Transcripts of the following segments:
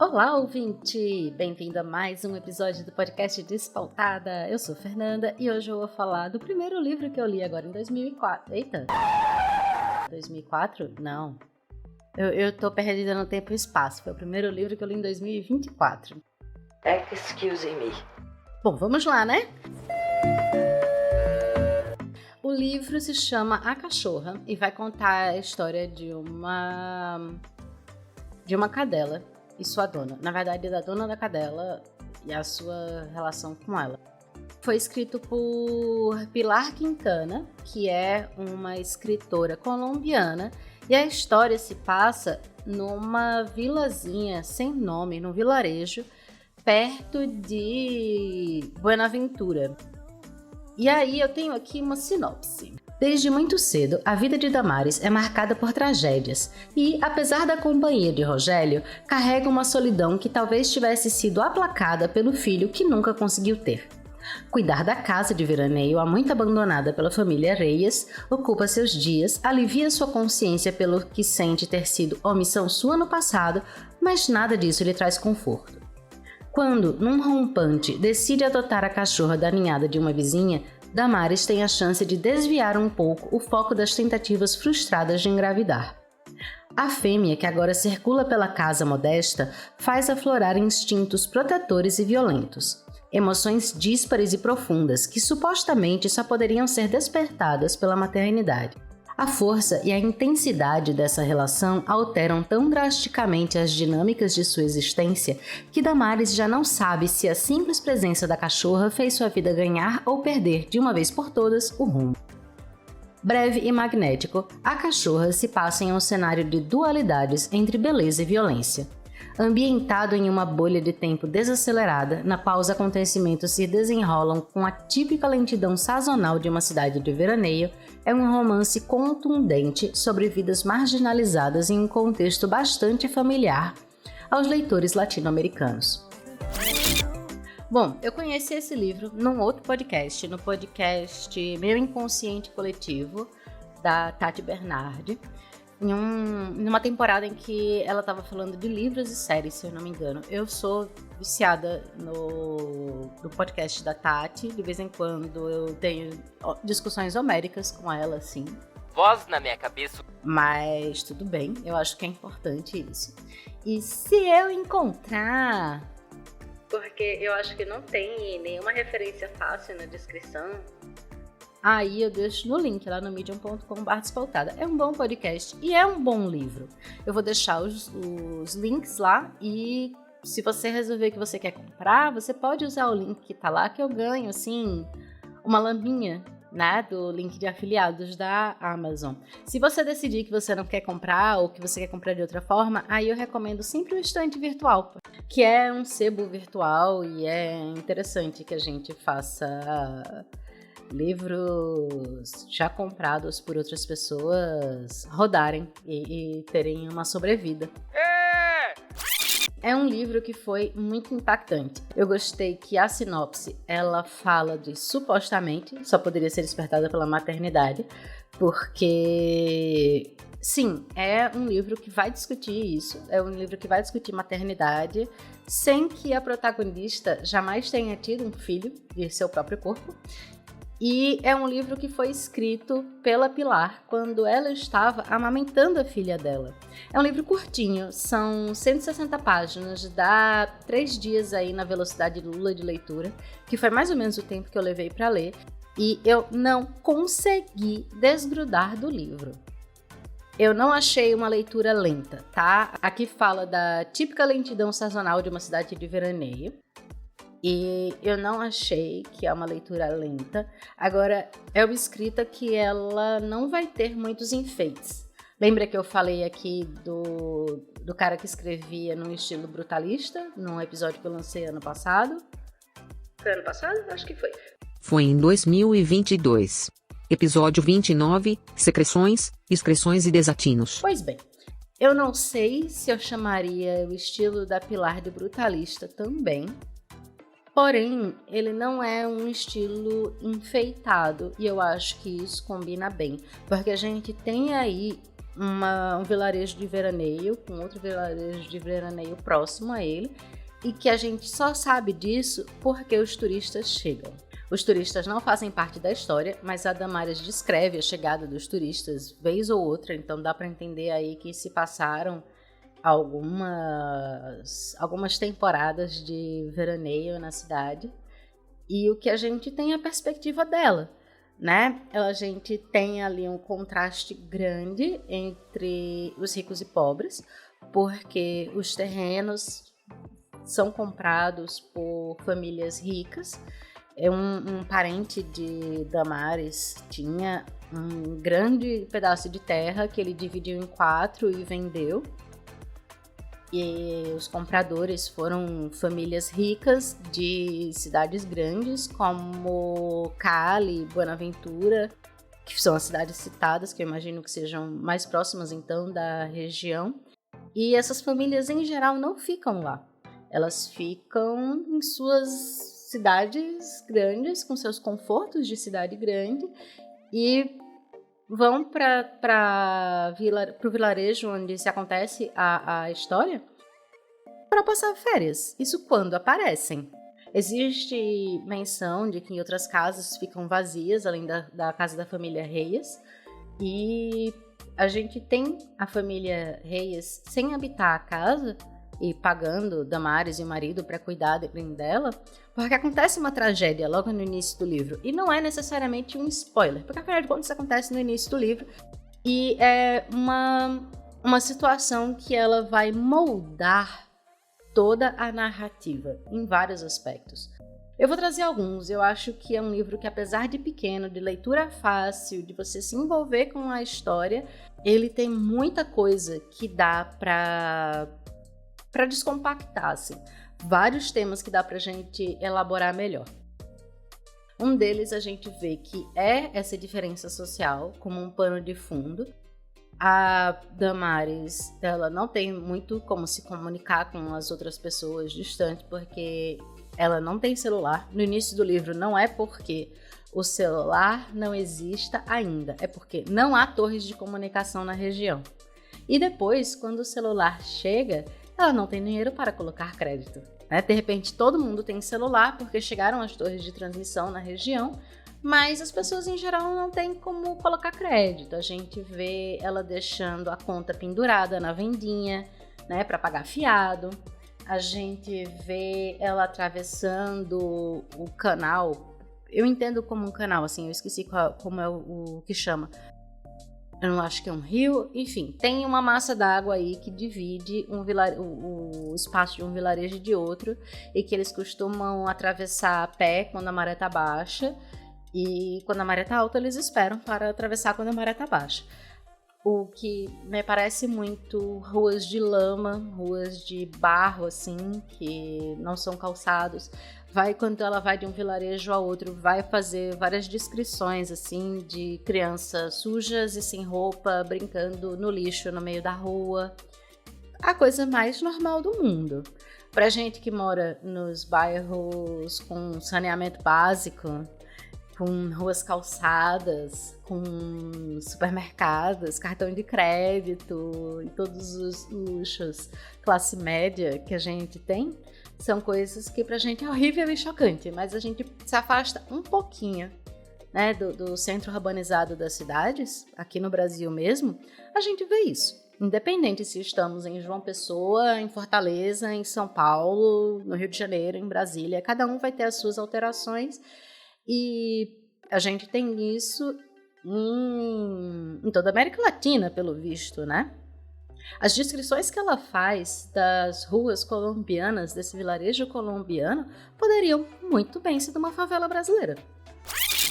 Olá, ouvinte! Bem-vindo a mais um episódio do podcast Despautada. Eu sou Fernanda e hoje eu vou falar do primeiro livro que eu li agora em 2004. Eita! 2004? Não. Eu tô perdida no tempo e espaço. Foi o primeiro livro que eu li em 2024. Excuse me. Bom, vamos lá, né? O livro se chama A Cachorra e vai contar a história de uma cadela e sua dona. Na verdade, da dona da cadela e a sua relação com ela. Foi escrito por Pilar Quintana, que é uma escritora colombiana, e a história se passa numa vilazinha sem nome, num vilarejo, perto de Buenaventura. E aí eu tenho aqui uma sinopse. Desde muito cedo, a vida de Damares é marcada por tragédias e, apesar da companhia de Rogério, carrega uma solidão que talvez tivesse sido aplacada pelo filho que nunca conseguiu ter. Cuidar da casa de veraneio, há muito abandonada pela família Reyes, ocupa seus dias, alivia sua consciência pelo que sente ter sido omissão sua no passado, mas nada disso lhe traz conforto. Quando, num rompante, decide adotar a cachorra da ninhada de uma vizinha, Damares tem a chance de desviar um pouco o foco das tentativas frustradas de engravidar. A fêmea, que agora circula pela casa modesta, faz aflorar instintos protetores e violentos, emoções díspares e profundas que supostamente só poderiam ser despertadas pela maternidade. A força e a intensidade dessa relação alteram tão drasticamente as dinâmicas de sua existência que Damares já não sabe se a simples presença da cachorra fez sua vida ganhar ou perder de uma vez por todas o rumo. Breve e magnético, A Cachorra se passa em um cenário de dualidades entre beleza e violência. Ambientado em uma bolha de tempo desacelerada, na qual os acontecimentos se desenrolam com a típica lentidão sazonal de uma cidade de veraneio, é um romance contundente sobre vidas marginalizadas em um contexto bastante familiar aos leitores latino-americanos. Bom, eu conheci esse livro num outro podcast, no podcast Meu Inconsciente Coletivo, da Tati Bernardi, numa temporada em que ela estava falando de livros e séries, se eu não me engano. Eu sou viciada no podcast da Tati, de vez em quando eu tenho discussões homéricas com ela, assim. Voz na minha cabeça. Mas tudo bem, eu acho que é importante isso. E se eu encontrar, porque eu acho que não tem nenhuma referência fácil na descrição, aí eu deixo no link lá no medium.com/despautada. É um bom podcast e é um bom livro. Eu vou deixar os links lá e se você resolver que você quer comprar, você pode usar o link que tá lá, que eu ganho, assim, uma lambinha, né, do link de afiliados da Amazon. Se você decidir que você não quer comprar ou que você quer comprar de outra forma, aí eu recomendo sempre o estante virtual, que é um sebo virtual e é interessante que a gente faça livros já comprados por outras pessoas rodarem e terem uma sobrevida. É um livro que foi muito impactante. Eu gostei que a sinopse, ela fala de supostamente, só poderia ser despertada pela maternidade, porque, sim, é um livro que vai discutir isso, é um livro que vai discutir maternidade, sem que a protagonista jamais tenha tido um filho de seu próprio corpo. E é um livro que foi escrito pela Pilar quando ela estava amamentando a filha dela. É um livro curtinho, são 160 páginas, dá 3 dias aí na velocidade Lula de leitura, que foi mais ou menos o tempo que eu levei para ler, e eu não consegui desgrudar do livro. Eu não achei uma leitura lenta, tá? Aqui fala da típica lentidão sazonal de uma cidade de veraneio. E eu não achei que é uma leitura lenta. Agora, é uma escrita que ela não vai ter muitos enfeites. Lembra que eu falei aqui do cara que escrevia num estilo brutalista, num episódio que eu lancei ano passado? Foi ano passado? Acho que foi. Foi em 2022. Episódio 29, Secreções, Excreções e Desatinos. Pois bem, eu não sei se eu chamaria o estilo da Pilar de brutalista também. Porém, ele não é um estilo enfeitado, e eu acho que isso combina bem, porque a gente tem aí um vilarejo de veraneio com outro vilarejo de veraneio próximo a ele, e que a gente só sabe disso porque os turistas chegam. Os turistas não fazem parte da história, mas a Damares descreve a chegada dos turistas vez ou outra, então dá para entender aí que se passaram algumas temporadas de veraneio na cidade. E o que a gente tem é a perspectiva dela, né? A gente tem ali um contraste grande entre os ricos e pobres, porque os terrenos são comprados por famílias ricas. Um parente de Damares tinha um grande pedaço de terra que ele dividiu em 4 e vendeu. E os compradores foram famílias ricas de cidades grandes como Cali, Buenaventura, que são as cidades citadas, que eu imagino que sejam mais próximas então da região. E essas famílias em geral não ficam lá. Elas ficam em suas cidades grandes, com seus confortos de cidade grande, e vão para o vilarejo onde se acontece a história para passar férias. Isso quando aparecem. Existe menção de que em outras casas ficam vazias, além da casa da família Reyes, e a gente tem a família Reyes sem habitar a casa e pagando Damares e o marido para cuidar dela, porque acontece uma tragédia logo no início do livro. E não é necessariamente um spoiler, porque afinal de contas isso acontece no início do livro. E é uma situação que ela vai moldar toda a narrativa, em vários aspectos. Eu vou trazer alguns. Eu acho que é um livro que, apesar de pequeno, de leitura fácil, de você se envolver com a história, ele tem muita coisa que dá para descompactar, assim. Vários temas que dá pra gente elaborar melhor. Um deles a gente vê que é essa diferença social como um pano de fundo. A Damares, ela não tem muito como se comunicar com as outras pessoas distantes, porque ela não tem celular. No início do livro não é porque o celular não exista ainda, é porque não há torres de comunicação na região. E depois, quando o celular chega, ela não tem dinheiro para colocar crédito, né? De repente, todo mundo tem celular porque chegaram as torres de transmissão na região, mas as pessoas em geral não têm como colocar crédito. A gente vê ela deixando a conta pendurada na vendinha, né, para pagar fiado. A gente vê ela atravessando o canal. Eu entendo como um canal, assim, eu esqueci como é o que chama. Eu não acho que é um rio, enfim, tem uma massa d'água aí que divide o espaço de um vilarejo de outro, e que eles costumam atravessar a pé quando a maré tá baixa, e quando a maré tá alta eles esperam para atravessar quando a maré tá baixa. O que me parece muito ruas de lama, ruas de barro, assim, que não são calçados. Quando ela vai de um vilarejo a outro, vai fazer várias descrições, assim, de crianças sujas e sem roupa, brincando no lixo no meio da rua. A coisa mais normal do mundo. Pra gente que mora nos bairros com saneamento básico, com ruas calçadas, com supermercados, cartão de crédito e todos os luxos classe média que a gente tem, são coisas que pra gente é horrível e chocante, mas a gente se afasta um pouquinho, né, do centro urbanizado das cidades, aqui no Brasil mesmo, a gente vê isso. Independente se estamos em João Pessoa, em Fortaleza, em São Paulo, no Rio de Janeiro, em Brasília, cada um vai ter as suas alterações. E a gente tem isso em toda a América Latina, pelo visto, né? As descrições que ela faz das ruas colombianas, desse vilarejo colombiano, poderiam muito bem ser de uma favela brasileira.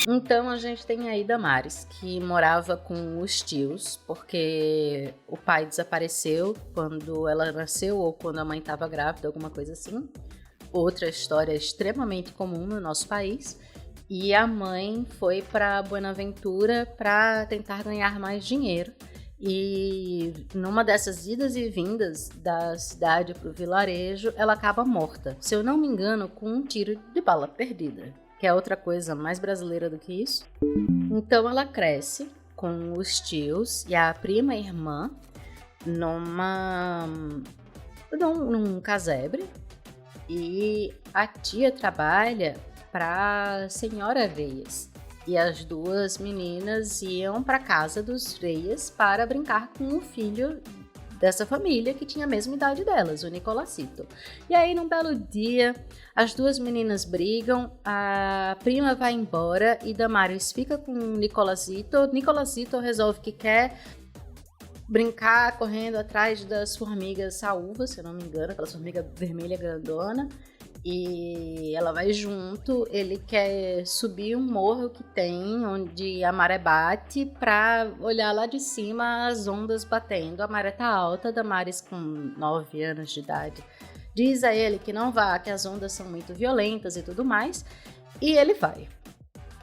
Então a gente tem aí Damares, que morava com os tios, porque o pai desapareceu quando ela nasceu ou quando a mãe estava grávida, alguma coisa assim. Outra história extremamente comum no nosso país. E a mãe foi para Buenaventura para tentar ganhar mais dinheiro. E numa dessas idas e vindas da cidade para o vilarejo, ela acaba morta, se eu não me engano, com um tiro de bala perdida, que é outra coisa mais brasileira do que isso. Então ela cresce com os tios e a prima e irmã num casebre, e a tia trabalha para a senhora Reyes. E as duas meninas iam para casa dos Reyes para brincar com o filho dessa família que tinha a mesma idade delas, o Nicolacito. E aí, num belo dia, as duas meninas brigam, a prima vai embora e Damaris fica com o Nicolacito. Nicolacito resolve que quer brincar correndo atrás das formigas saúvas, se eu não me engano, aquela formiga vermelha grandona. E ela vai junto, ele quer subir um morro que tem, onde a maré bate, pra olhar lá de cima as ondas batendo. A maré tá alta, Damaris com 9 anos de idade diz a ele que não vá, que as ondas são muito violentas e tudo mais, e ele vai.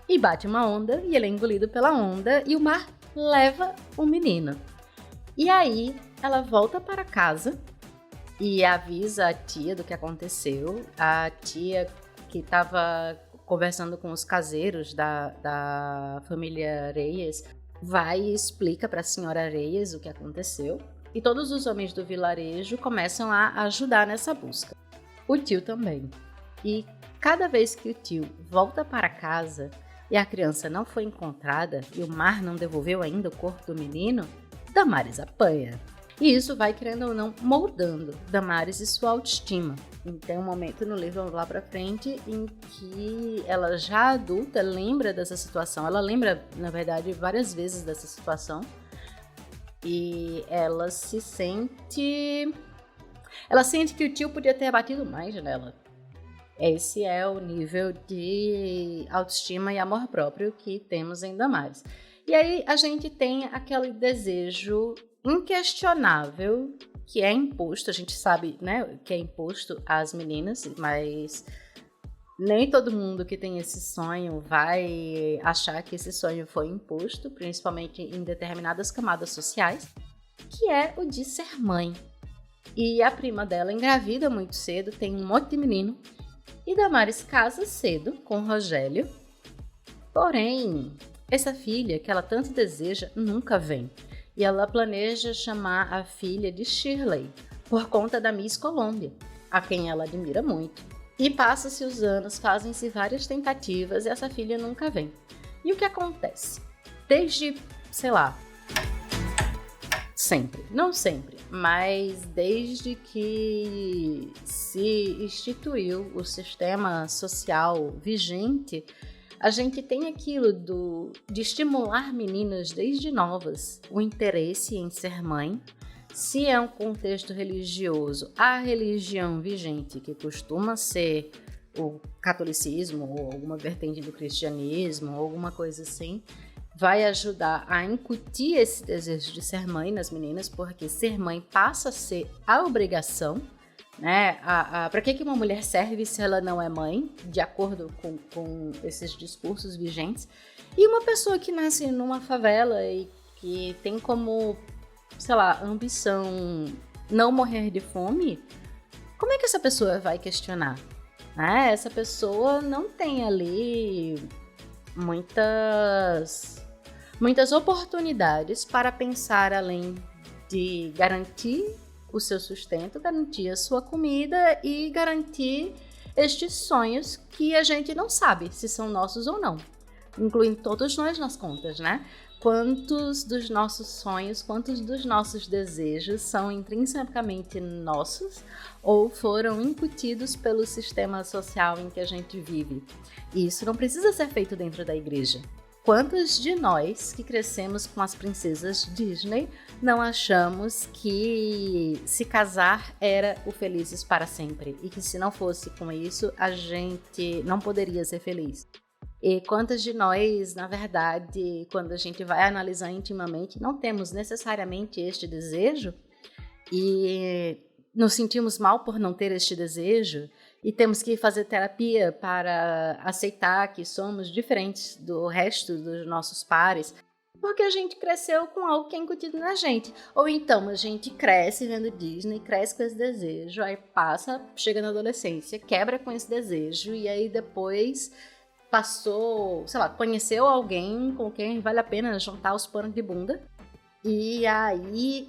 E bate uma onda, e ele é engolido pela onda, e o mar leva o menino. E aí, ela volta para casa e avisa a tia do que aconteceu. A tia, que estava conversando com os caseiros da família Reyes, vai e explica para a senhora Reyes o que aconteceu. E todos os homens do vilarejo começam a ajudar nessa busca. O tio também. E cada vez que o tio volta para casa e a criança não foi encontrada e o mar não devolveu ainda o corpo do menino, Damaris apanha. E isso vai, querendo ou não, moldando Damaris e sua autoestima. E tem um momento no livro lá pra frente em que ela, já adulta, lembra dessa situação. Ela lembra, na verdade, várias vezes dessa situação. E ela se sente... Ela sente que o tio podia ter batido mais nela. Esse é o nível de autoestima e amor próprio que temos em Damaris. E aí a gente tem aquele desejo inquestionável que é imposto, a gente sabe, né, que é imposto às meninas, mas nem todo mundo que tem esse sonho vai achar que esse sonho foi imposto, principalmente em determinadas camadas sociais, que é o de ser mãe. E a prima dela engravida muito cedo, tem um monte de menino, e Damaris casa cedo com Rogério, porém, essa filha que ela tanto deseja nunca vem. E ela planeja chamar a filha de Shirley, por conta da Miss Colômbia, a quem ela admira muito. E passa-se os anos, fazem-se várias tentativas e essa filha nunca vem. E o que acontece? Desde, sei lá, sempre, não sempre, mas desde que se instituiu o sistema social vigente, a gente tem aquilo de estimular meninas desde novas o interesse em ser mãe. Se é um contexto religioso, a religião vigente, que costuma ser o catolicismo ou alguma vertente do cristianismo ou alguma coisa assim, vai ajudar a incutir esse desejo de ser mãe nas meninas, porque ser mãe passa a ser a obrigação, né? Para que uma mulher serve se ela não é mãe, de acordo com esses discursos vigentes? E uma pessoa que nasce numa favela e que tem como, sei lá, ambição não morrer de fome, como é que essa pessoa vai questionar? Né? Essa pessoa não tem ali muitas oportunidades para pensar além de garantir o seu sustento, garantir a sua comida e garantir estes sonhos que a gente não sabe se são nossos ou não, incluindo todos nós nas contas, né? Quantos dos nossos sonhos, quantos dos nossos desejos são intrinsecamente nossos ou foram incutidos pelo sistema social em que a gente vive? E isso não precisa ser feito dentro da igreja. Quantos de nós que crescemos com as princesas Disney não achamos que se casar era o felizes para sempre e que se não fosse com isso a gente não poderia ser feliz? E quantas de nós, na verdade, quando a gente vai analisar intimamente, não temos necessariamente este desejo e nos sentimos mal por não ter este desejo e temos que fazer terapia para aceitar que somos diferentes do resto dos nossos pares, porque a gente cresceu com algo que é incutido na gente. Ou então a gente cresce vendo Disney, cresce com esse desejo, aí passa, chega na adolescência, quebra com esse desejo, e aí depois passou, sei lá, conheceu alguém com quem vale a pena juntar os panos de bunda. E aí,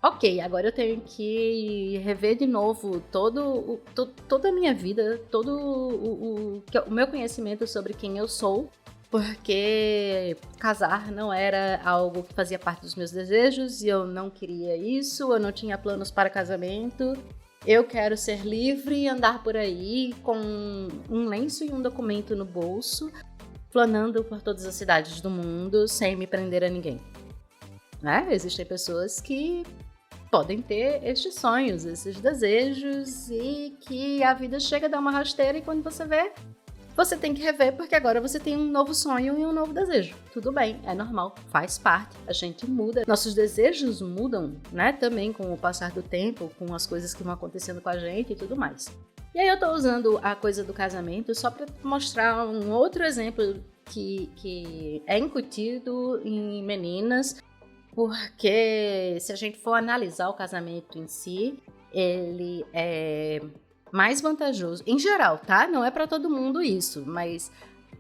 ok, agora eu tenho que rever de novo toda a minha vida, todo o meu conhecimento sobre quem eu sou, porque casar não era algo que fazia parte dos meus desejos e eu não queria isso, eu não tinha planos para casamento. Eu quero ser livre e andar por aí com um lenço e um documento no bolso, planando por todas as cidades do mundo sem me prender a ninguém. Né? Existem pessoas que podem ter estes sonhos, esses desejos, e que a vida chega a dar uma rasteira e quando você vê, você tem que rever porque agora você tem um novo sonho e um novo desejo. Tudo bem, é normal, faz parte, a gente muda. Nossos desejos mudam, né? Também com o passar do tempo, com as coisas que vão acontecendo com a gente e tudo mais. E aí eu tô usando a coisa do casamento só para mostrar um outro exemplo que é incutido em meninas, porque se a gente for analisar o casamento em si, ele é mais vantajoso, em geral, tá? Não é para todo mundo isso, mas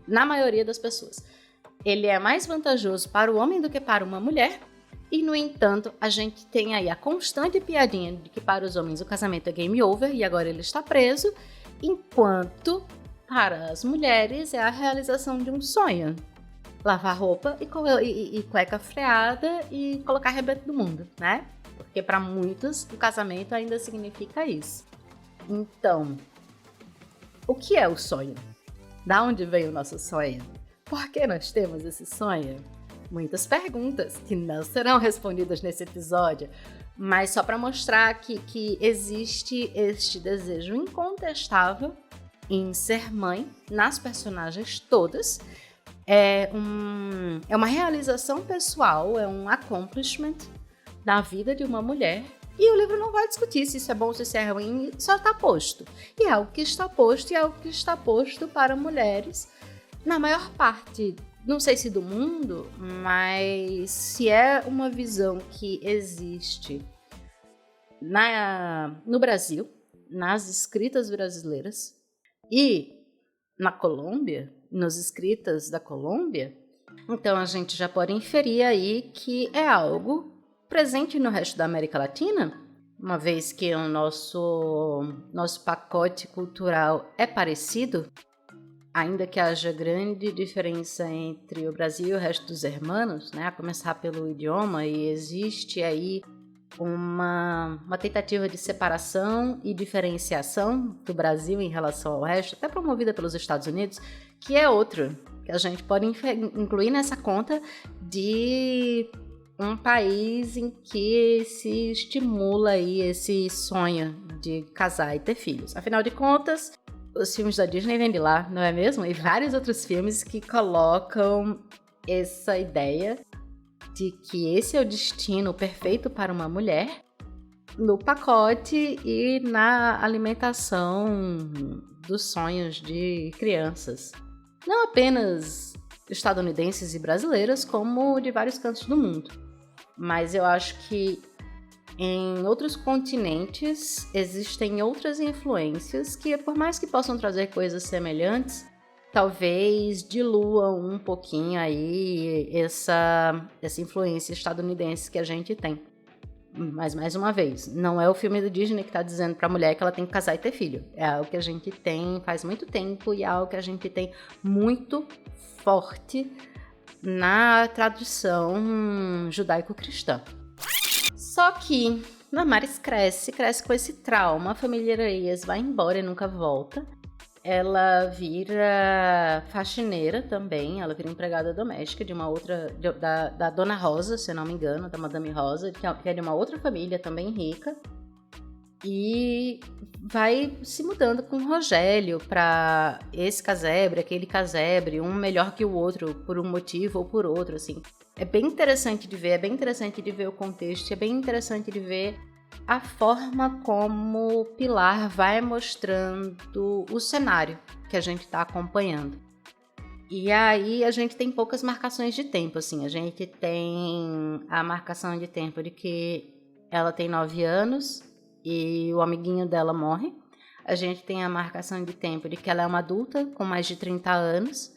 na maioria das pessoas. Ele é mais vantajoso para o homem do que para uma mulher, e no entanto, a gente tem aí a constante piadinha de que para os homens o casamento é game over e agora ele está preso, enquanto para as mulheres é a realização de um sonho. Lavar roupa e cueca freada e colocar rebento do mundo, né? Porque para muitos o casamento ainda significa isso. Então, o que é o sonho? Da onde veio o nosso sonho? Por que nós temos esse sonho? Muitas perguntas que não serão respondidas nesse episódio, mas só para mostrar que existe este desejo incontestável em ser mãe nas personagens todas. É uma realização pessoal, é um accomplishment da vida de uma mulher. E o livro não vai discutir se isso é bom ou se isso é ruim, só está posto. E é algo que está posto, e é algo que está posto para mulheres na maior parte, não sei se do mundo, mas se é uma visão que existe no Brasil, nas escritas brasileiras e na Colômbia, nos escritas da Colômbia, então a gente já pode inferir aí que é algo presente no resto da América Latina, uma vez que o nosso pacote cultural é parecido, ainda que haja grande diferença entre o Brasil e o resto dos hermanos, né, a começar pelo idioma, e existe aí uma tentativa de separação e diferenciação do Brasil em relação ao resto, até promovida pelos Estados Unidos, que é outro que a gente pode incluir nessa conta de um país em que se estimula aí esse sonho de casar e ter filhos. Afinal de contas, os filmes da Disney vêm de lá, não é mesmo? E vários outros filmes que colocam essa ideia de que esse é o destino perfeito para uma mulher no pacote e na alimentação dos sonhos de crianças. Não apenas estadunidenses e brasileiras, como de vários cantos do mundo. Mas eu acho que em outros continentes existem outras influências que, por mais que possam trazer coisas semelhantes, talvez diluam um pouquinho aí essa influência estadunidense que a gente tem. Mas, mais uma vez, não é o filme do Disney que está dizendo para a mulher que ela tem que casar e ter filho. É algo que a gente tem faz muito tempo e é algo que a gente tem muito forte na tradição judaico-cristã. Só que Damares cresce com esse trauma, a família Reyes vai embora e nunca volta. Ela vira faxineira também, ela vira empregada doméstica de uma outra, da Dona Rosa, se eu não me engano, da Madame Rosa, que é de uma outra família também rica. E vai se mudando com o Rogério para esse casebre, aquele casebre, um melhor que o outro, por um motivo ou por outro, assim. É bem interessante de ver, é bem interessante de ver o contexto, é bem interessante de ver a forma como Pilar vai mostrando o cenário que a gente está acompanhando. E aí a gente tem poucas marcações de tempo, assim. A gente tem a marcação de tempo de que ela tem 9 anos e o amiguinho dela morre. A gente tem a marcação de tempo de que ela é uma adulta com mais de 30 anos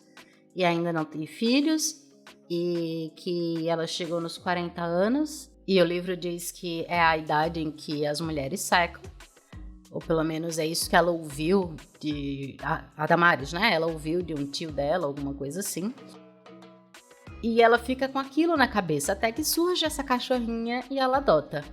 e ainda não tem filhos e que ela chegou nos 40 anos. E o livro diz que é a idade em que as mulheres secam. Ou pelo menos é isso que ela ouviu de... A Damares, né? Ela ouviu de um tio dela, alguma coisa assim. E ela fica com aquilo na cabeça, até que surge essa cachorrinha e ela adota.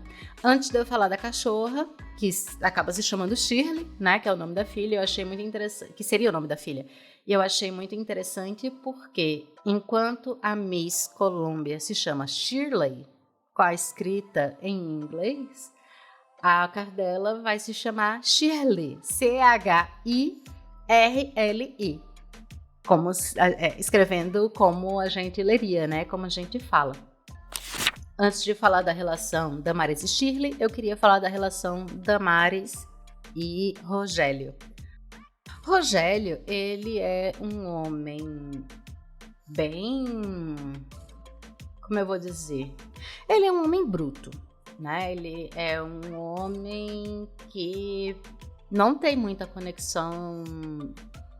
Antes de eu falar da cachorra, que acaba se chamando Shirley, né? Que é o nome da filha, eu achei muito interessante... Que seria o nome da filha. E eu achei muito interessante porque, enquanto a Miss Colômbia se chama Shirley, com a escrita em inglês... A cadela vai se chamar Shirley, Chirli, como, escrevendo como a gente leria, né? Como a gente fala. Antes de falar da relação Damares e Shirley, eu queria falar da relação Damares e Rogério. Rogério, ele é um homem bem... Como eu vou dizer? Ele é um homem bruto. Né? Ele é um homem que não tem muita conexão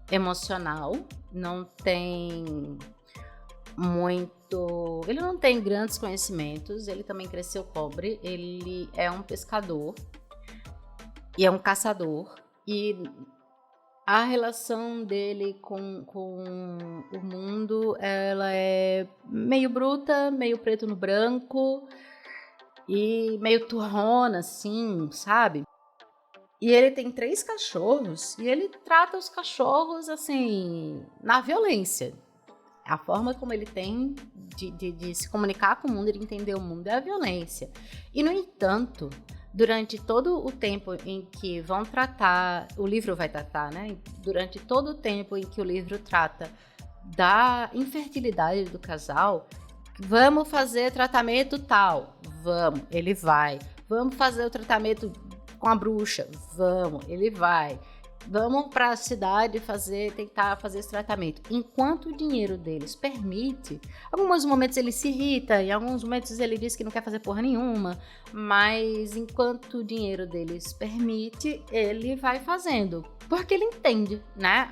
emocional, não tem muito... Ele não tem grandes conhecimentos, ele também cresceu pobre, ele é um pescador e é um caçador, e a relação dele com o mundo, ela é meio bruta, meio preto no branco, e meio turrona, assim, sabe? E ele tem 3 cachorros e ele trata os cachorros, assim, na violência. A forma como ele tem de se comunicar com o mundo, de entender o mundo, é a violência. E, no entanto, durante todo o tempo em que vão tratar, o livro vai tratar, né? Durante todo o tempo em que o livro trata da infertilidade do casal, vamos fazer tratamento tal, vamos, ele vai. Vamos fazer o tratamento com a bruxa, vamos, ele vai. Vamos para a cidade tentar fazer esse tratamento. Enquanto o dinheiro deles permite, em alguns momentos ele se irrita, em alguns momentos ele diz que não quer fazer porra nenhuma, mas enquanto o dinheiro deles permite, ele vai fazendo. Porque ele entende, né?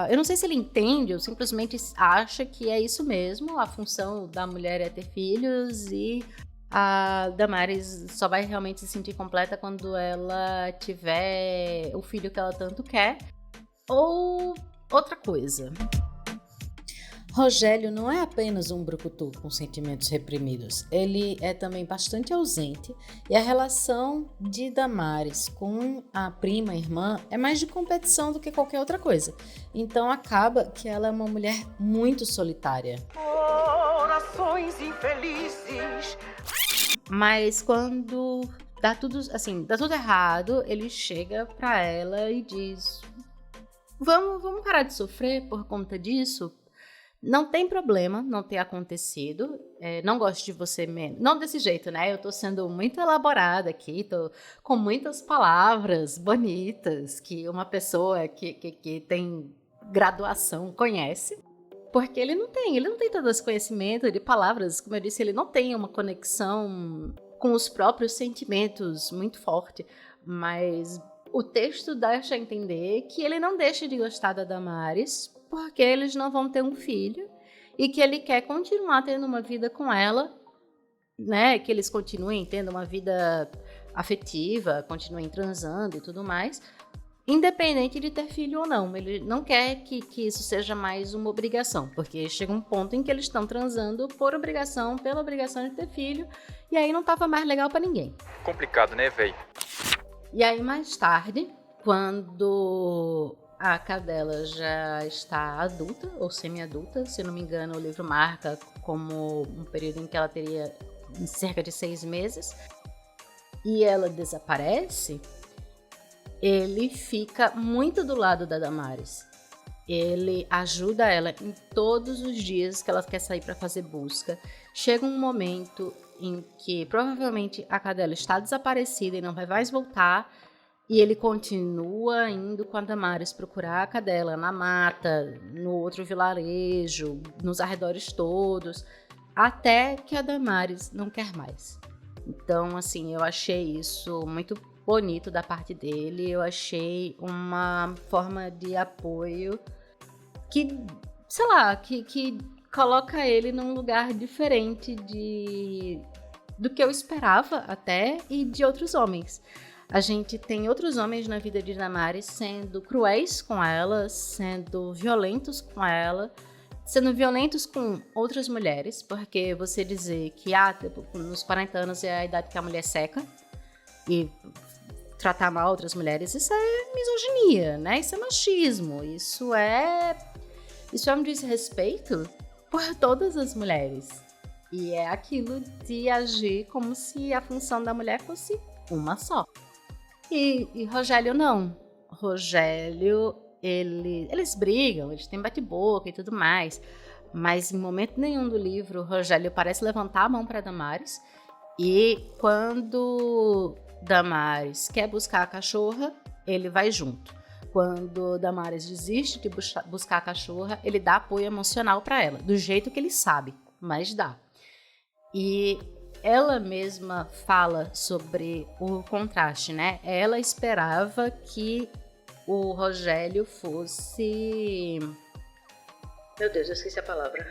Eu não sei se ele entende ou simplesmente acha que é isso mesmo, a função da mulher é ter filhos e a Damares só vai realmente se sentir completa quando ela tiver o filho que ela tanto quer. Ou outra coisa. Rogério não é apenas um brucutu com sentimentos reprimidos, ele é também bastante ausente e a relação de Damares com a prima, irmã, é mais de competição do que qualquer outra coisa. Então acaba que ela é uma mulher muito solitária. Corações infelizes. Mas quando dá tudo errado, ele chega pra ela e diz: vamos parar de sofrer por conta disso? Não tem problema não ter acontecido, não gosto de você mesmo. Não desse jeito, né? Eu tô sendo muito elaborada aqui, tô com muitas palavras bonitas que uma pessoa que tem graduação conhece. Porque ele não tem todo esse conhecimento de palavras, como eu disse, ele não tem uma conexão com os próprios sentimentos muito forte. Mas o texto deixa entender que ele não deixa de gostar da Damares, porque eles não vão ter um filho e que ele quer continuar tendo uma vida com ela, né? Que eles continuem tendo uma vida afetiva, continuem transando e tudo mais, independente de ter filho ou não. Ele não quer que isso seja mais uma obrigação, porque chega um ponto em que eles estão transando por obrigação, pela obrigação de ter filho, e aí não tava mais legal pra ninguém. Complicado, né, véi? E aí mais tarde, quando a cadela já está adulta ou semi-adulta, se não me engano o livro marca como um período em que ela teria cerca de 6 meses, e ela desaparece, ele fica muito do lado da Damares. Ele ajuda ela em todos os dias que ela quer sair para fazer busca. Chega um momento em que provavelmente a cadela está desaparecida e não vai mais voltar. E ele continua indo com a Damares procurar a cadela na mata, no outro vilarejo, nos arredores todos, até que a Damares não quer mais. Então, assim, eu achei isso muito bonito da parte dele. Eu achei uma forma de apoio que, sei lá, que coloca ele num lugar diferente do que eu esperava até e de outros homens. A gente tem outros homens na vida de Damares sendo cruéis com ela, sendo violentos com ela, sendo violentos com outras mulheres, porque você dizer que tipo, nos 40 anos é a idade que a mulher seca e tratar mal outras mulheres, isso é misoginia, né? Isso é machismo, isso é um desrespeito por todas as mulheres. E é aquilo de agir como se a função da mulher fosse uma só. E Rogério não. Rogério, eles brigam, eles têm bate-boca e tudo mais. Mas em momento nenhum do livro, Rogério parece levantar a mão para Damares. E quando Damares quer buscar a cachorra, ele vai junto. Quando Damares desiste de buscar a cachorra, ele dá apoio emocional para ela, do jeito que ele sabe, mas dá. E ela mesma fala sobre o contraste, né? Ela esperava que o Rogério fosse... Meu Deus, eu esqueci a palavra.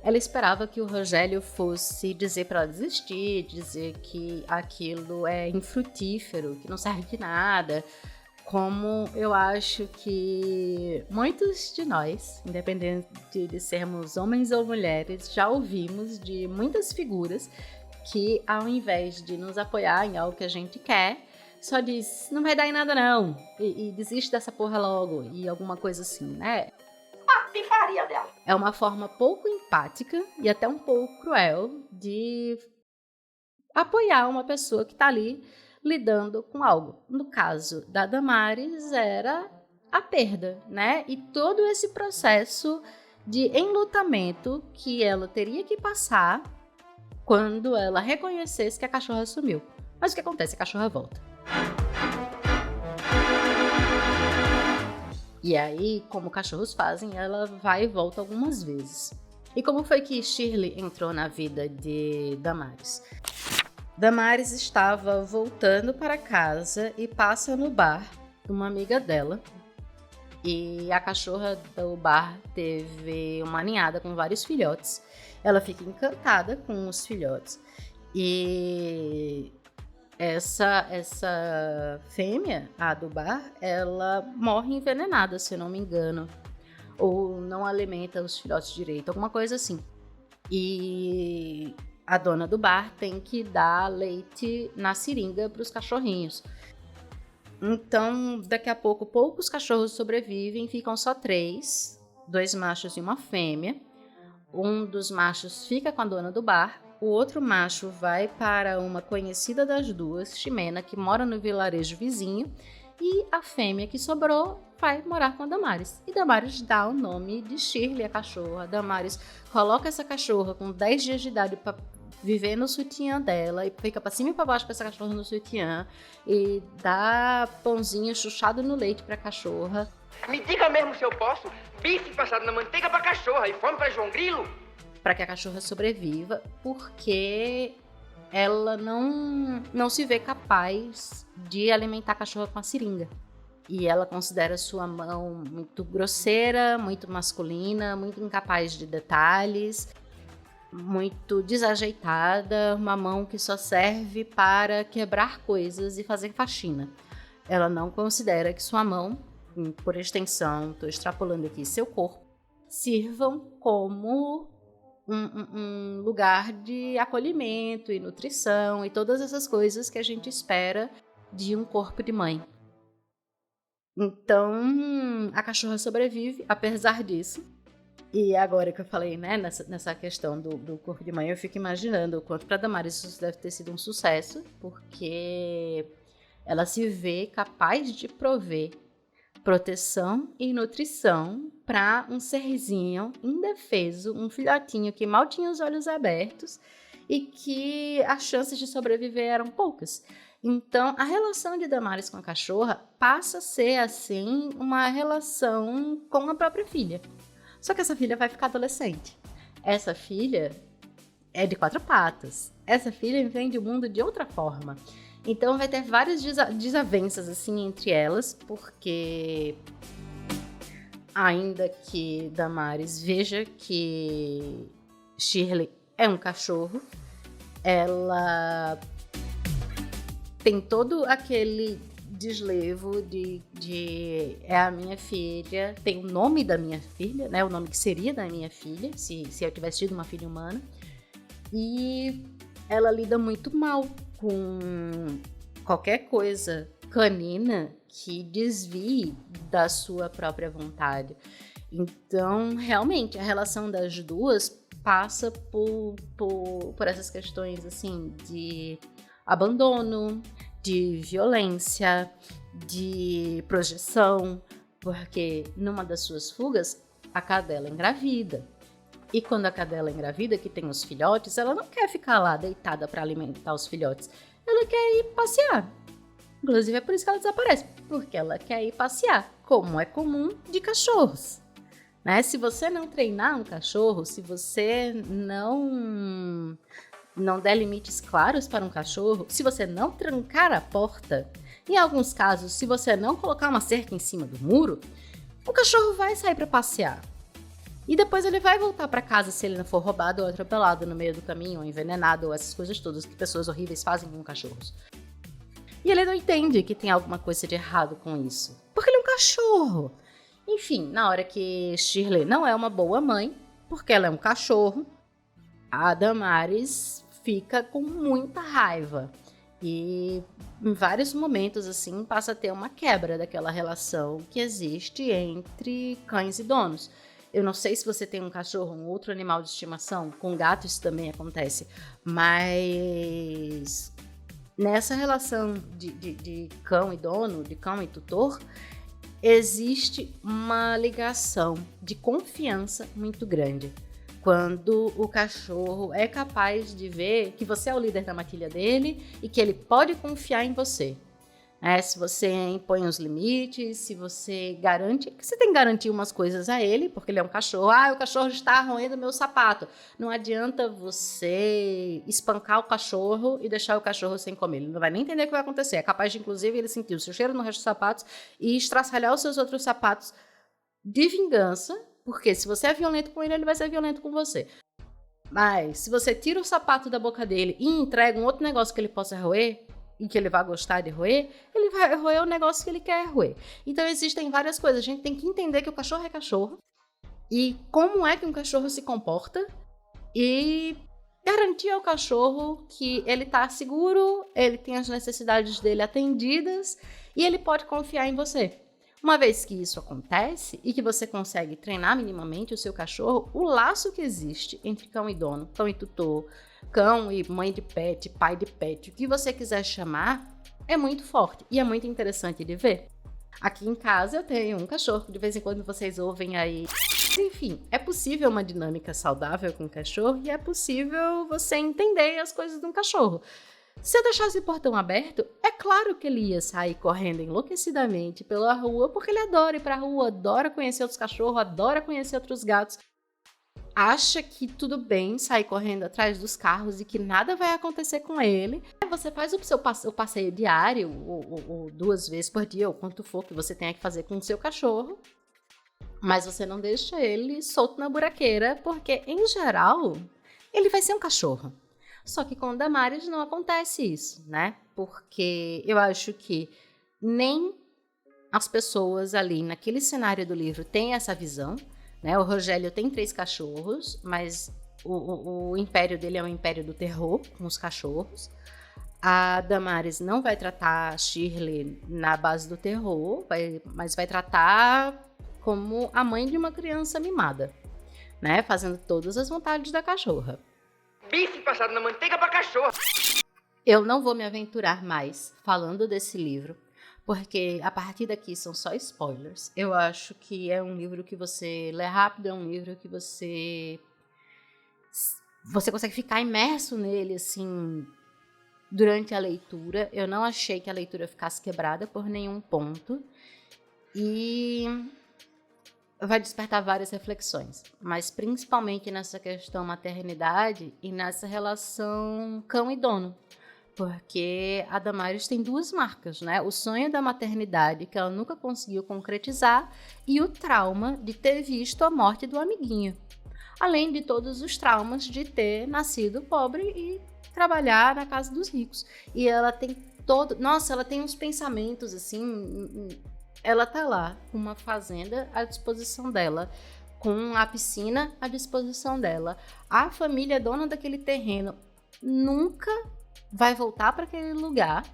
Ela esperava que o Rogério fosse dizer para ela desistir, dizer que aquilo é infrutífero, que não serve de nada. Como eu acho que muitos de nós, independente de sermos homens ou mulheres, já ouvimos de muitas figuras que, ao invés de nos apoiar em algo que a gente quer, só diz, não vai dar em nada não, e desiste dessa porra logo, e alguma coisa assim, né? Patifaria dela. É uma forma pouco empática e até um pouco cruel de apoiar uma pessoa que tá ali lidando com algo. No caso da Damares, era a perda, né? E todo esse processo de enlutamento que ela teria que passar quando ela reconhecesse que a cachorra sumiu. Mas o que acontece? A cachorra volta. E aí, como cachorros fazem, ela vai e volta algumas vezes. E como foi que Shirley entrou na vida de Damares? Damares estava voltando para casa e passa no bar de uma amiga dela. E a cachorra do bar teve uma ninhada com vários filhotes. Ela fica encantada com os filhotes. E essa fêmea, a do bar, ela morre envenenada, se eu não me engano. Ou não alimenta os filhotes direito, alguma coisa assim. E a dona do bar tem que dar leite na seringa para os cachorrinhos. Então, daqui a pouco, poucos cachorros sobrevivem, ficam só 3, 2 machos e uma fêmea. Um dos machos fica com a dona do bar, o outro macho vai para uma conhecida das duas, Ximena, que mora no vilarejo vizinho, e a fêmea que sobrou vai morar com a Damares. E Damares dá o nome de Shirley, a cachorra. Damares coloca essa cachorra com 10 dias de idade para viver no sutiã dela e fica pra cima e pra baixo com essa cachorra no sutiã e dá pãozinho chuchado no leite pra cachorra. Me diga mesmo se eu posso, bife passado na manteiga pra cachorra e fome pra João Grilo? Pra que a cachorra sobreviva, porque ela não se vê capaz de alimentar a cachorra com a seringa. E ela considera sua mão muito grosseira, muito masculina, muito incapaz de detalhes, muito desajeitada, uma mão que só serve para quebrar coisas e fazer faxina. Ela não considera que sua mão, por extensão, estou extrapolando aqui, seu corpo, sirvam como um lugar de acolhimento e nutrição e todas essas coisas que a gente espera de um corpo de mãe. Então, a cachorra sobrevive, apesar disso. E agora que eu falei, né, nessa questão do corpo de mãe, eu fico imaginando o quanto para Damares isso deve ter sido um sucesso, porque ela se vê capaz de prover proteção e nutrição para um serzinho indefeso, um filhotinho que mal tinha os olhos abertos e que as chances de sobreviver eram poucas. Então, a relação de Damares com a cachorra passa a ser, assim, uma relação com a própria filha. Só que essa filha vai ficar adolescente. Essa filha é de 4 patas. Essa filha entende o mundo de outra forma. Então, vai ter várias desavenças, assim, entre elas, porque ainda que Damares veja que Shirley é um cachorro, ela tem todo aquele deslevo de é a minha filha, tem o nome da minha filha, né? O nome que seria da minha filha, se eu tivesse tido uma filha humana. E ela lida muito mal com qualquer coisa canina que desvie da sua própria vontade. Então, realmente, a relação das duas passa por essas questões, assim, de abandono, de violência, de projeção, porque numa das suas fugas, a cadela engravida. E quando a cadela engravida, que tem os filhotes, ela não quer ficar lá deitada para alimentar os filhotes. Ela quer ir passear. Inclusive é por isso que ela desaparece, porque ela quer ir passear, como é comum de cachorros. Né? Se você não treinar um cachorro, se você não der limites claros para um cachorro, se você não trancar a porta, em alguns casos, se você não colocar uma cerca em cima do muro, o cachorro vai sair para passear. E depois ele vai voltar para casa se ele não for roubado ou atropelado no meio do caminho, ou envenenado, ou essas coisas todas que pessoas horríveis fazem com cachorros. E ele não entende que tem alguma coisa de errado com isso, porque ele é um cachorro. Enfim, na hora que Shirley não é uma boa mãe, porque ela é um cachorro, a Damares fica com muita raiva. E em vários momentos, assim, passa a ter uma quebra daquela relação que existe entre cães e donos. Eu não sei se você tem um cachorro, um outro animal de estimação, com gato isso também acontece, mas nessa relação de cão e dono, de cão e tutor, existe uma ligação de confiança muito grande. Quando o cachorro é capaz de ver que você é o líder da matilha dele e que ele pode confiar em você. Se você impõe os limites, se você garante... Você tem que garantir umas coisas a ele, porque ele é um cachorro. O cachorro está roendo meu sapato. Não adianta você espancar o cachorro e deixar o cachorro sem comer. Ele não vai nem entender o que vai acontecer. É capaz de, inclusive, ele sentir o seu cheiro no resto dos sapatos e estraçalhar os seus outros sapatos de vingança, porque se você é violento com ele, ele vai ser violento com você. Mas se você tira o sapato da boca dele e entrega um outro negócio que ele possa roer, e que ele vai gostar de roer, ele vai roer o negócio que ele quer roer. Então existem várias coisas. A gente tem que entender que o cachorro é cachorro e como é que um cachorro se comporta e garantir ao cachorro que ele está seguro, ele tem as necessidades dele atendidas e ele pode confiar em você. Uma vez que isso acontece e que você consegue treinar minimamente o seu cachorro, o laço que existe entre cão e dono, cão e tutor, cão e mãe de pet, pai de pet, o que você quiser chamar, é muito forte e é muito interessante de ver. Aqui em casa eu tenho um cachorro, de vez em quando vocês ouvem aí. Enfim, é possível uma dinâmica saudável com o cachorro e é possível você entender as coisas de um cachorro. Se eu deixasse o portão aberto, é claro que ele ia sair correndo enlouquecidamente pela rua, porque ele adora ir pra rua, adora conhecer outros cachorros, adora conhecer outros gatos. Acha que tudo bem sair correndo atrás dos carros e que nada vai acontecer com ele. Você faz o passeio diário, ou 2 vezes por dia, ou quanto for que você tenha que fazer com o seu cachorro, mas você não deixa ele solto na buraqueira, porque, em geral, ele vai ser um cachorro. Só que com o Damares não acontece isso, né? Porque eu acho que nem as pessoas ali naquele cenário do livro têm essa visão, né? O Rogério tem 3 cachorros, mas o império dele é um império do terror, com os cachorros. A Damares não vai tratar a Shirley na base do terror, mas vai tratar como a mãe de uma criança mimada, né? Fazendo todas as vontades da cachorra. Bife passado na manteiga pra cachorro. Eu não vou me aventurar mais falando desse livro, porque a partir daqui são só spoilers. Eu acho que é um livro que você lê rápido, é um livro que você você consegue ficar imerso nele, assim, durante a leitura. Eu não achei que a leitura ficasse quebrada por nenhum ponto. E vai despertar várias reflexões, mas principalmente nessa questão maternidade e nessa relação cão e dono. Porque a Damares tem duas marcas, né? O sonho da maternidade, que ela nunca conseguiu concretizar, e o trauma de ter visto a morte do amiguinho. Além de todos os traumas de ter nascido pobre e trabalhar na casa dos ricos. E ela tem Nossa, ela tem uns pensamentos, assim... Ela tá lá, com uma fazenda à disposição dela, com a piscina à disposição dela. A família dona daquele terreno nunca vai voltar para aquele lugar,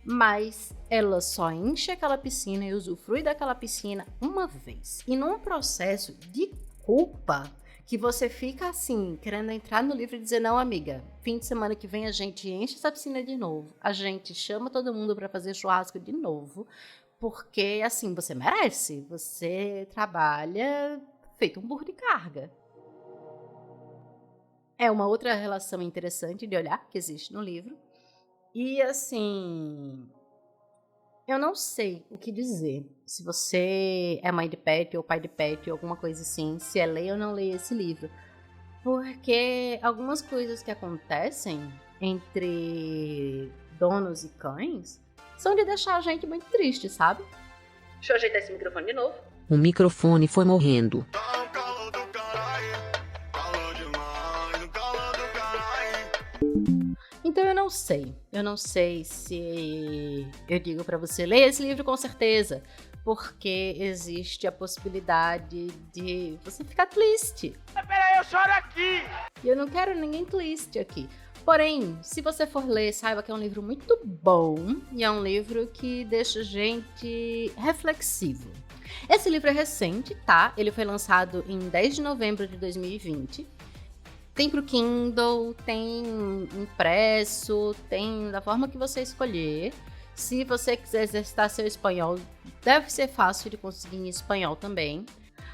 mas ela só enche aquela piscina e usufrui daquela piscina uma vez. E num processo de culpa, que você fica assim, querendo entrar no livro e dizer, não, amiga, fim de semana que vem a gente enche essa piscina de novo, a gente chama todo mundo para fazer churrasco de novo, porque, assim, você merece. Você trabalha feito um burro de carga. É uma outra relação interessante de olhar que existe no livro. E, assim, eu não sei o que dizer. Se você é mãe de pet ou pai de pet ou alguma coisa assim, se é ler ou não ler esse livro. Porque algumas coisas que acontecem entre donos e cães são de deixar a gente muito triste, sabe? Deixa eu ajeitar esse microfone de novo. O microfone foi morrendo. Então eu não sei se eu digo pra você, leia esse livro com certeza, porque existe a possibilidade de você ficar triste. Peraí, eu choro aqui! E eu não quero ninguém triste aqui. Porém, se você for ler, saiba que é um livro muito bom e é um livro que deixa a gente reflexivo. Esse livro é recente, tá? Ele foi lançado em 10 de novembro de 2020. Tem pro Kindle, tem impresso, tem da forma que você escolher. Se você quiser exercitar seu espanhol, deve ser fácil de conseguir em espanhol também.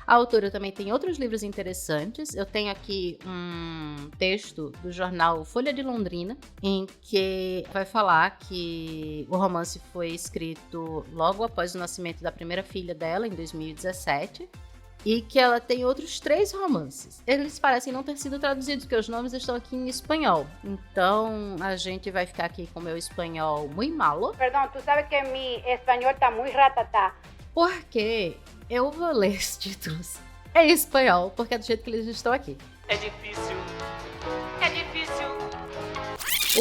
A autora também tem outros livros interessantes. Eu tenho aqui um texto do jornal Folha de Londrina, em que vai falar que o romance foi escrito logo após o nascimento da primeira filha dela, em 2017, e que ela tem outros 3 romances. Eles parecem não ter sido traduzidos, porque os nomes estão aqui em espanhol. Então, a gente vai ficar aqui com o meu espanhol muito malo. Perdón, tú sabes que mi español está muy ratatá. Porque eu vou ler os títulos em espanhol, porque é do jeito que eles estão aqui. É difícil.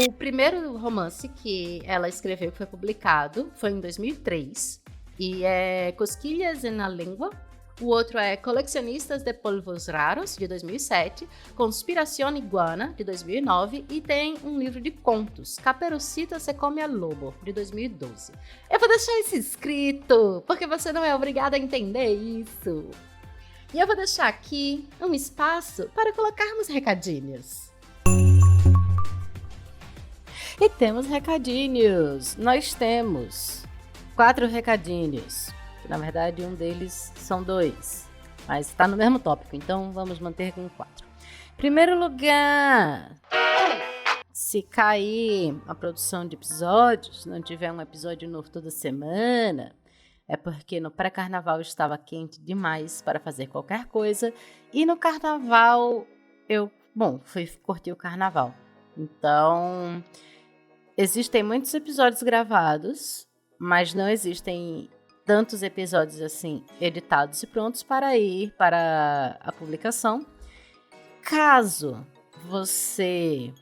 O primeiro romance que ela escreveu, que foi publicado, foi em 2003. E é Cosquillas en la Lengua. O outro é Coleccionistas de Polvos Raros, de 2007, Conspiración Iguana, de 2009, e tem um livro de contos, Caperucita se come a lobo, de 2012. Eu vou deixar isso escrito, porque você não é obrigado a entender isso. E eu vou deixar aqui um espaço para colocarmos recadinhos. E temos recadinhos. Nós temos 4 recadinhos. Na verdade, um deles são 2, mas está no mesmo tópico, então vamos manter com 4. Primeiro lugar, se cair a produção de episódios, não tiver um episódio novo toda semana, é porque no pré-carnaval estava quente demais para fazer qualquer coisa, e no carnaval eu, fui curtir o carnaval. Então, existem muitos episódios gravados, mas não existem tantos episódios assim editados e prontos para ir para a publicação. Caso você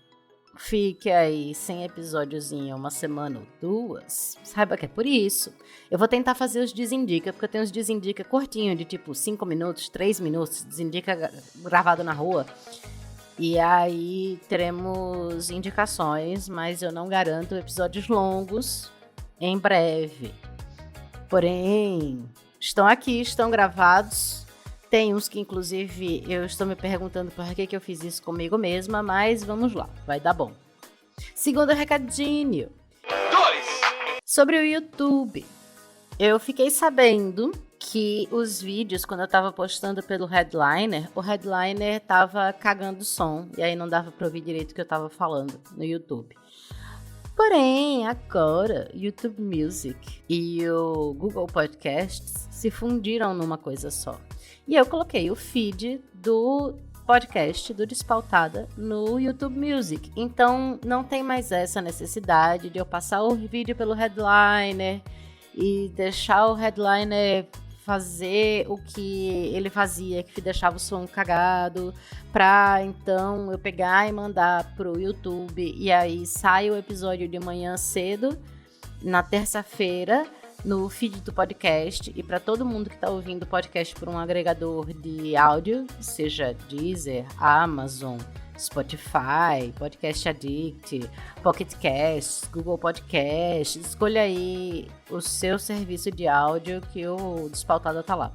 fique aí sem episódios em uma semana ou 2, saiba que é por isso. Eu vou tentar fazer os Desindica, porque eu tenho os Desindica curtinho, de tipo 5 minutos, 3 minutos, Desindica gravado na rua. E aí teremos indicações, mas eu não garanto episódios longos em breve. Porém, estão aqui, estão gravados. Tem uns que, inclusive, eu estou me perguntando por que eu fiz isso comigo mesma, mas vamos lá, vai dar bom. Segundo recadinho. 2. Sobre o YouTube. Eu fiquei sabendo que os vídeos, quando eu tava postando pelo Headliner, o Headliner tava cagando o som, e aí não dava pra ouvir direito o que eu tava falando no YouTube. Porém, agora, YouTube Music e o Google Podcasts se fundiram numa coisa só. E eu coloquei o feed do podcast do Despautada no YouTube Music. Então, não tem mais essa necessidade de eu passar o vídeo pelo Headliner e deixar o Headliner fazer o que ele fazia, que deixava o som cagado, pra então eu pegar e mandar pro YouTube, e aí sai o episódio de manhã cedo, na terça-feira, no feed do podcast, e para todo mundo que tá ouvindo o podcast por um agregador de áudio, seja Deezer, Amazon, Spotify, Podcast Addict, Pocket Casts, Google Podcasts, escolha aí o seu serviço de áudio que o Despautada tá lá.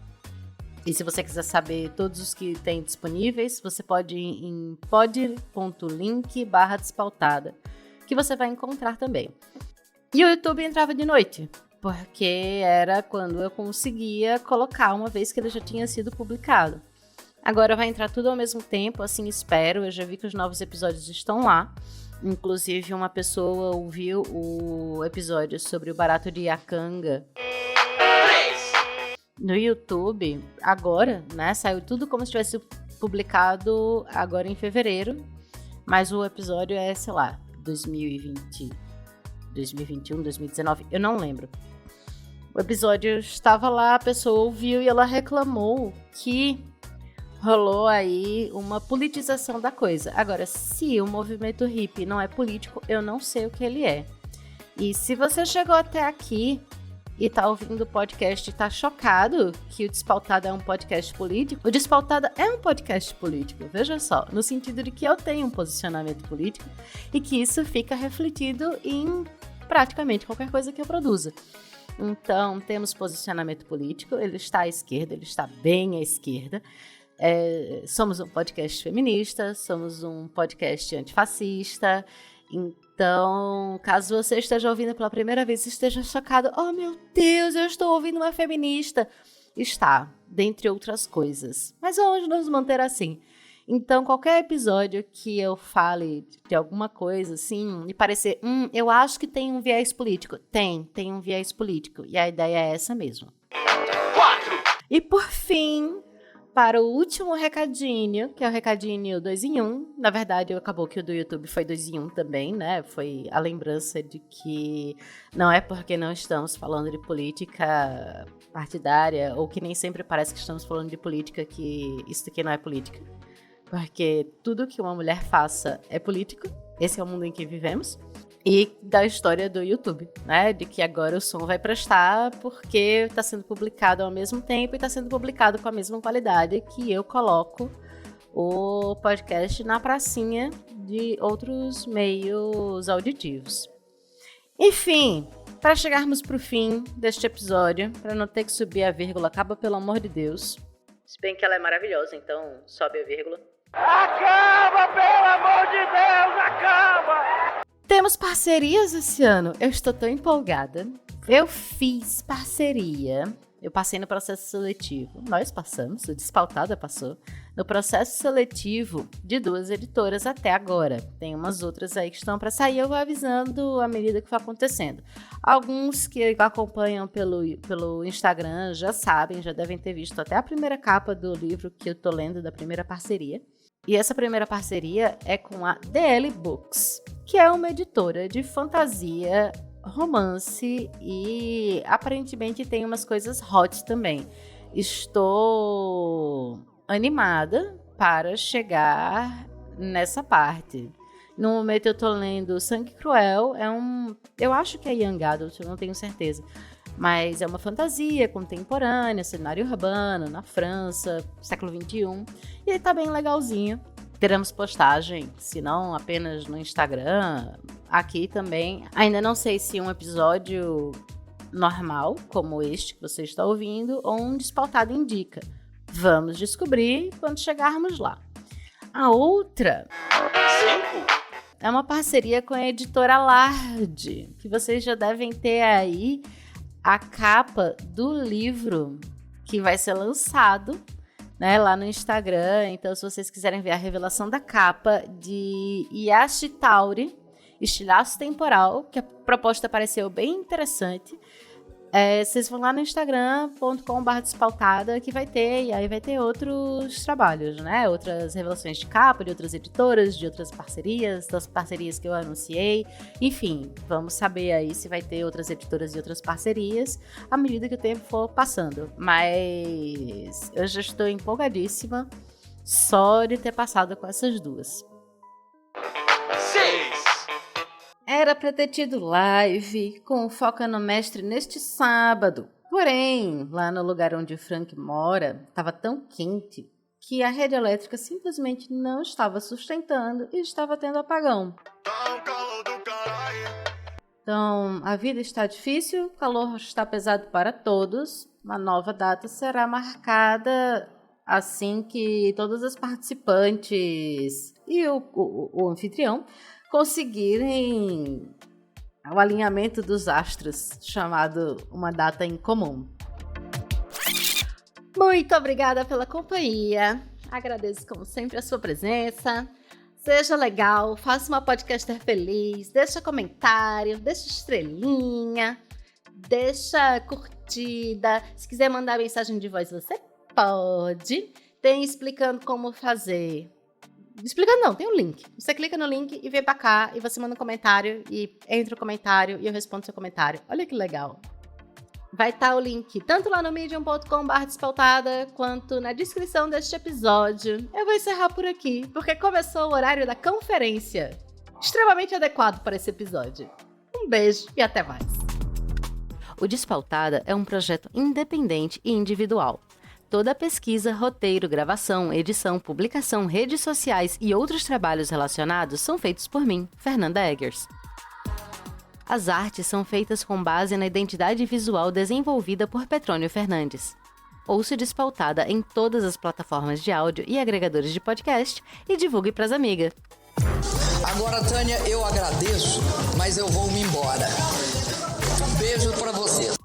E se você quiser saber todos os que tem disponíveis, você pode ir em pod.link/despautada, que você vai encontrar também. E o YouTube entrava de noite, porque era quando eu conseguia colocar, uma vez que ele já tinha sido publicado. Agora vai entrar tudo ao mesmo tempo, assim espero. Eu já vi que os novos episódios estão lá. Inclusive, uma pessoa ouviu o episódio sobre o barato de Iacanga no YouTube agora, né? Saiu tudo como se tivesse publicado agora em fevereiro. Mas o episódio é, sei lá, 2020, 2021, 2019, eu não lembro. O episódio estava lá, a pessoa ouviu e ela reclamou que rolou aí uma politização da coisa. Agora, se o movimento hippie não é político, eu não sei o que ele é. E se você chegou até aqui e tá ouvindo o podcast e tá chocado que o Despautada é um podcast político, o Despautada é um podcast político, veja só, no sentido de que eu tenho um posicionamento político e que isso fica refletido em praticamente qualquer coisa que eu produza. Então, temos posicionamento político, ele está à esquerda, ele está bem à esquerda. Somos um podcast feminista, somos um podcast antifascista. Então, caso você esteja ouvindo pela primeira vez e esteja chocado, oh meu Deus, eu estou ouvindo uma feminista. Está, dentre outras coisas. Mas vamos nos manter assim. Então, qualquer episódio que eu fale de alguma coisa, assim, e parecer, eu acho que tem um viés político. Tem um viés político. E a ideia é essa mesmo. 4. E por fim, para o último recadinho, que é o recadinho 2 em 1. Na verdade, acabou que o do YouTube foi 2 em 1 também, né? Foi a lembrança de que não é porque não estamos falando de política partidária, ou que nem sempre parece que estamos falando de política, que isso aqui não é política. Porque tudo que uma mulher faça é político. Esse é o mundo em que vivemos. E da história do YouTube, né? De que agora o som vai prestar porque está sendo publicado ao mesmo tempo e está sendo publicado com a mesma qualidade que eu coloco o podcast na pracinha de outros meios auditivos. Enfim, para chegarmos para o fim deste episódio, para não ter que subir a vírgula, acaba pelo amor de Deus. Se bem que ela é maravilhosa, então sobe a vírgula. Acaba, pelo amor de Deus, acaba! Temos parcerias esse ano. Eu estou tão empolgada. Eu fiz parceria. Eu passei no processo seletivo. Nós passamos, o Despautada passou. No processo seletivo de 2 editoras até agora. Tem umas outras aí que estão para sair. Eu vou avisando à medida que for acontecendo. Alguns que acompanham pelo Instagram já sabem, já devem ter visto até a primeira capa do livro que eu tô lendo, da primeira parceria. E essa primeira parceria é com a DL Books, que é uma editora de fantasia, romance e aparentemente tem umas coisas hot também. Estou animada para chegar nessa parte. No momento eu tô lendo Sangue Cruel, eu acho que é Young Adult, eu não tenho certeza. Mas é uma fantasia contemporânea, cenário urbano, na França, século XXI. E tá bem legalzinho. Teremos postagem, se não apenas no Instagram, aqui também. Ainda não sei se um episódio normal, como este que você está ouvindo, ou um Despautada indica. Vamos descobrir quando chegarmos lá. A outra 5. é uma parceria com a editora Larde, que vocês já devem ter aí a capa do livro que vai ser lançado, né, lá no Instagram. Então, se vocês quiserem ver a revelação da capa de Yashi Tauri, Estilhaço Temporal, que a proposta pareceu bem interessante, vocês vão lá no instagram.com/despautada que vai ter, e aí vai ter outros trabalhos, né? Outras revelações de capa, de outras editoras, de outras parcerias, das parcerias que eu anunciei. Enfim, vamos saber aí se vai ter outras editoras e outras parcerias à medida que o tempo for passando. Mas eu já estou empolgadíssima só de ter passado com essas duas. Era pra ter tido live com Foca no Mestre neste sábado. Porém, lá no lugar onde o Frank mora, estava tão quente que a rede elétrica simplesmente não estava sustentando e estava tendo apagão. Então, a vida está difícil, o calor está pesado para todos. Uma nova data será marcada assim que todas as participantes e o anfitrião conseguirem o alinhamento dos astros, chamado uma data em comum. Muito obrigada pela companhia. Agradeço, como sempre, a sua presença. Seja legal, faça uma podcaster feliz, deixa comentário, deixa estrelinha, deixa curtida. Se quiser mandar mensagem de voz, você pode. Tem explicando como fazer. Explicando não, tem um link. Você clica no link e vem pra cá e você manda um comentário e entra o comentário e eu respondo seu comentário. Olha que legal. Vai estar o link tanto lá no medium.com/despautada quanto na descrição deste episódio. Eu vou encerrar por aqui, porque começou o horário da conferência. Extremamente adequado para esse episódio. Um beijo e até mais. O Despautada é um projeto independente e individual. Toda a pesquisa, roteiro, gravação, edição, publicação, redes sociais e outros trabalhos relacionados são feitos por mim, Fernanda Eggers. As artes são feitas com base na identidade visual desenvolvida por Petrônio Fernandes. Ouça Despautada em todas as plataformas de áudio e agregadores de podcast e divulgue pras amigas. Agora, Tânia, eu agradeço, mas eu vou me embora. Beijo pra vocês.